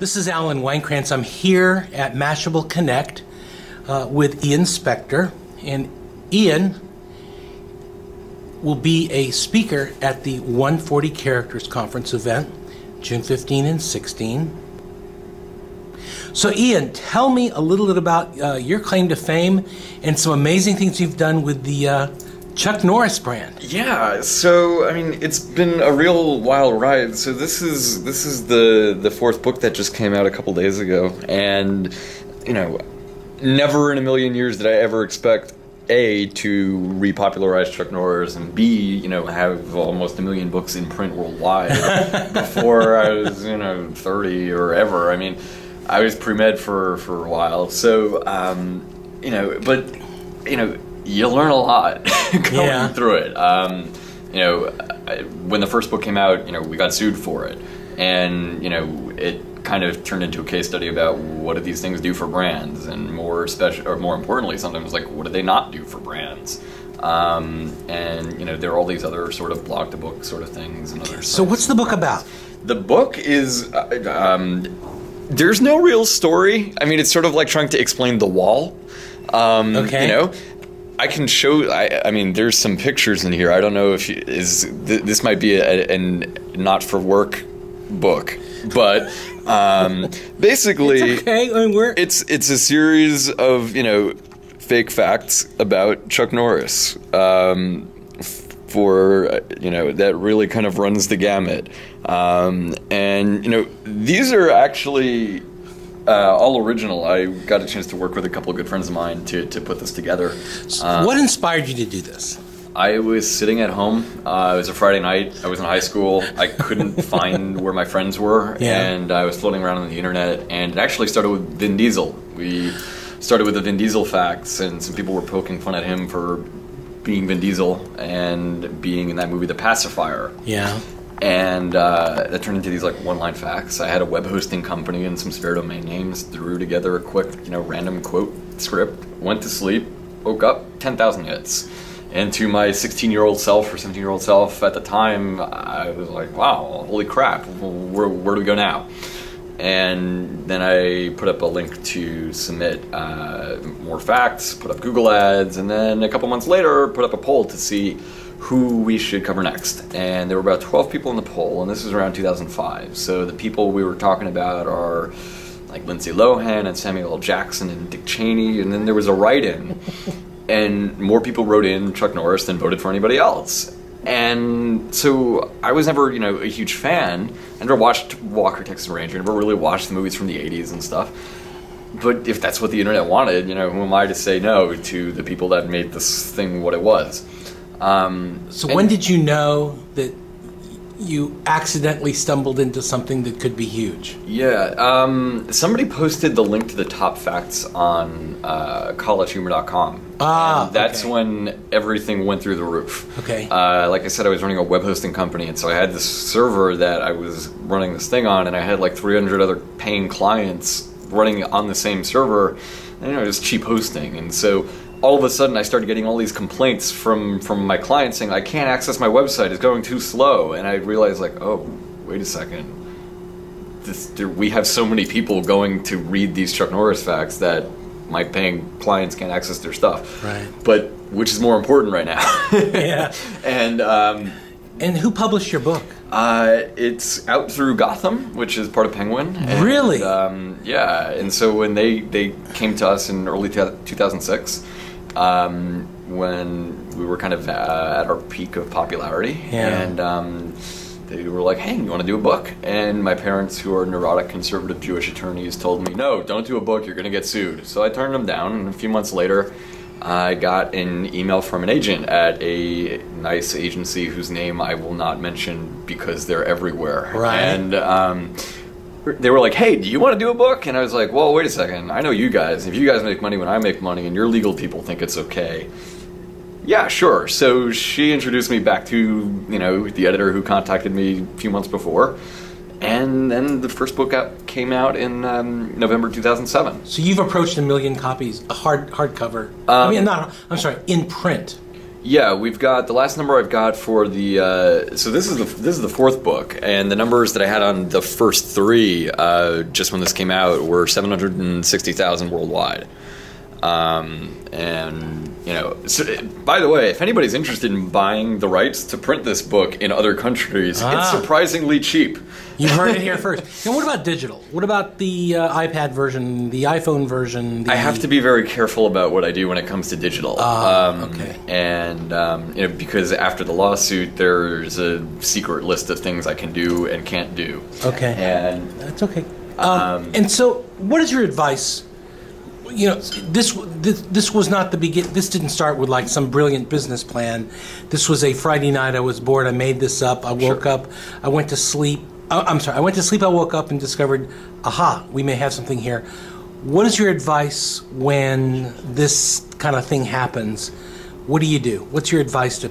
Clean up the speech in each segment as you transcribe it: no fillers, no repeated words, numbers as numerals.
This is Alan Weinkrantz. I'm here at Mashable Connect with Ian Spector, and Ian will be a speaker at the 140 Characters Conference event, June 15 and 16. So Ian, tell me a little bit about your claim to fame and some amazing things you've done with the Chuck Norris brand. Yeah, so I mean, it's been a real wild ride. So this is the fourth book that just came out a couple days ago, and you know, never in a million years did I ever expect A, to repopularize Chuck Norris, and B, you know, have almost 1 million books in print worldwide before I was 30 or ever. I mean, I was pre-med for a while, so you learn a lot going through it. When the first book came out, we got sued for it, and it kind of turned into a case study about what do these things do for brands, and more importantly, sometimes like what do they not do for brands. There are all these other sort of blog to book sort of things and other. So what's the book about? The book is there's no real story. I mean, it's sort of like trying to explain The Wall. Okay. I can show. I mean, there's some pictures in here. I don't know if this might be a not for work book, but basically, it's okay. I mean, it's a series of fake facts about Chuck Norris. That really kind of runs the gamut, and these are actually. All original. I got a chance to work with a couple of good friends of mine to put this together. What inspired you to do this? I was sitting at home. It was a Friday night. I was in high school. I couldn't find where my friends were, and I was floating around on the internet, and it actually started with Vin Diesel. We started with the Vin Diesel facts, and some people were poking fun at him for being Vin Diesel and being in that movie The Pacifier. Yeah. And that turned into these like one-line facts. I had a web hosting company and some spare domain names. Threw together a quick, random quote script. Went to sleep. Woke up. 10,000 hits. And to my 16-year-old self or 17-year-old self at the time, I was like, "Wow, holy crap! Where do we go now?" And then I put up a link to submit more facts. Put up Google ads, and then a couple months later, put up a poll to see who we should cover next. And there were about 12 people in the poll, and this was around 2005. So the people we were talking about are like Lindsay Lohan and Samuel L. Jackson and Dick Cheney, and then there was a write-in, and more people wrote in Chuck Norris than voted for anybody else. And so I was never, a huge fan. I never watched Walker, Texas Ranger, never really watched the movies from the 80s and stuff. But if that's what the internet wanted, who am I to say no to the people that made this thing what it was? So when did you know that you accidentally stumbled into something that could be huge? Yeah, somebody posted the link to the top facts on collegehumor.com. That's when everything went through the roof. Okay. Like I said, I was running a web hosting company, and so I had this server that I was running this thing on, and I had like 300 other paying clients running on the same server, and just cheap hosting. And so all of a sudden I started getting all these complaints from my clients saying, I can't access my website, it's going too slow. And I realized, like, oh, wait a second. We have so many people going to read these Chuck Norris facts that my paying clients can't access their stuff. Right. But which is more important right now? Yeah. And who published your book? It's out through Gotham, which is part of Penguin. And, really? Yeah. And so when they came to us in early 2006, when we were kind of at our peak of popularity, and they were like, "Hey, you want to do a book?" And my parents, who are neurotic conservative Jewish attorneys, told me, "No, don't do a book, you're going to get sued." So I turned them down, and a few months later I got an email from an agent at a nice agency whose name I will not mention because they're everywhere. Right. And they were like, "Hey, do you want to do a book?" And I was like, "Well, wait a second. I know you guys. If you guys make money when I make money and your legal people think it's okay, yeah, sure." So she introduced me back to, the editor who contacted me a few months before. And then the first book came out in November 2007. So you've approached 1 million copies, a hardcover. In print. Yeah, we've got the last number I've got for the. So this is the fourth book, and the numbers that I had on the first three, just when this came out, were 760,000 worldwide. And so, by the way, if anybody's interested in buying the rights to print this book in other countries, it's surprisingly cheap. You heard it here first. Now, what about digital? What about the iPad version, the iPhone version? I have to be very careful about what I do when it comes to digital. Okay. And because after the lawsuit, there's a secret list of things I can do and can't do. Okay. And that's okay. And so, what is your advice? This was not the begin. This didn't start with like some brilliant business plan. This was a Friday night. I was bored. I made this up. I woke up. I went to sleep. I went to sleep. I woke up and discovered, aha, we may have something here. What is your advice when this kind of thing happens? What do you do? What's your advice to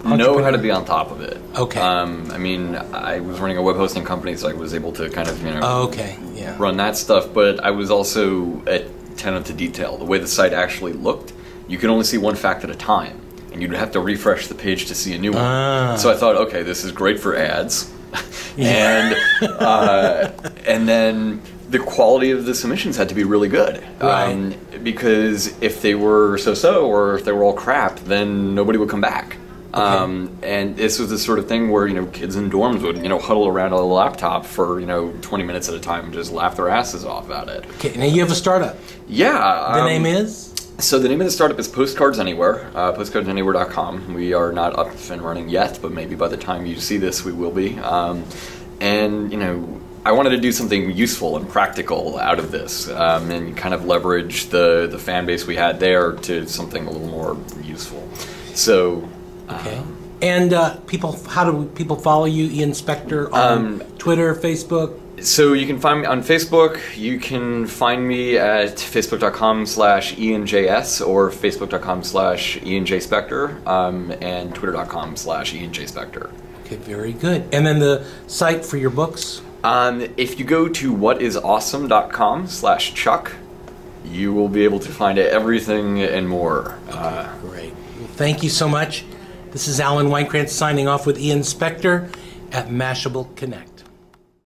know how to be on top of it? Okay. I was running a web hosting company, so I was able to kind of run that stuff. But I was also attentive to detail. The way the site actually looked, you could only see one fact at a time, and you'd have to refresh the page to see a new one. So I thought, okay, this is great for ads, and then the quality of the submissions had to be really good, because if they were so-so or if they were all crap, then nobody would come back. And this was the sort of thing where kids in dorms would huddle around a laptop for 20 minutes at a time and just laugh their asses off at it. Okay, now you have a startup. Yeah. The name is? So the name of the startup is Postcards Anywhere, postcardsanywhere.com. We are not up and running yet, but maybe by the time you see this, we will be. I wanted to do something useful and practical out of this, and kind of leverage the fan base we had there to something a little more useful. So. Okay. And how do people follow you, Ian Spector, on Twitter, Facebook? So you can find me on Facebook. You can find me at facebook.com/IanJS or facebook.com/IanJSpector, and twitter.com/IanJSpector. Okay, very good. And then the site for your books? If you go to whatisawesome.com/Chuck, you will be able to find everything and more. Okay, great. Well, thank you so much. This is Alan Weinkrantz signing off with Ian Spector at Mashable Connect.